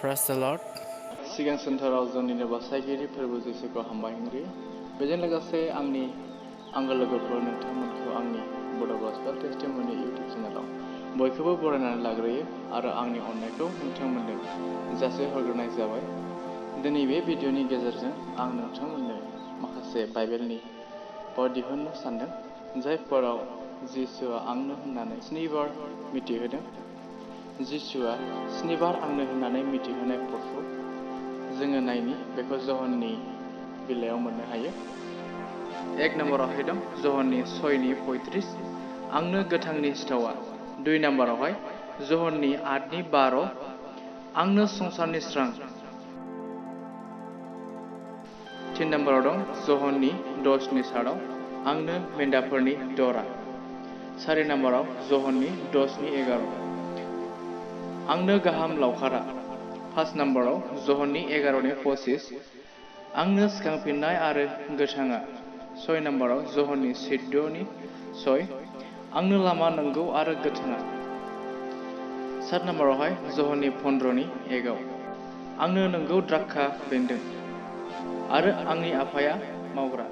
Praise the Lord. सिगां सेन्टाराव जोंनिनो बासायगिरि फोरबो जिसुखौ हामबाय होनग्रोयो। बेजों लोगोसे आंनि आंगो लोगोफोर नोंथांमोनखौ आंनि Bodo Gospel Testimony YouTube चेनेलाव बयखौबो बरायनानै लाग्रोयो आरो आंनि अननायखौ नोंथांमोननो जासिहरग्रोनाय जाबाय। दिनै बे भिडिअनि गेजेरजों आं नोंथांमोननो माखासे बाइबेलनि पार्ट दिहुननो सानदों, जायफोराव जिसुआ आंनो होननानै 7 बार मिथिहोदों। जिसुआ 7 बार आंनो होननानै मिथिहोनाय पदखौ जोङो नायनि, बेखौ जहननि बिलायाव मोननो हायो। 1 नम्बरावहाय दं जहननि 6:35 आंनो गोथांनि सिथावा। 2 नम्बरावहाय जहननि 8:12 आंनो संसारनि स्रां। 3 नम्बराव दं जहननि 10:7 आंनो मेन्दाफोरनि दरा। 4 नम्बराव जहननि 10:11 आंनो गाहाम लावखारा। 5 नम्बराव जहननि 11:25 आंनो सिखांफिननाय आरो गोथाङा। 6 नम्बराव जहननि 14:6 आंनो लामा नंगौ आरो गोथाङा। 7 नम्बरावहाय जहननि 15:1 आंनो नंगौ द्राक्षा बेन्दों आरो आंनि आफाया मावग्रा।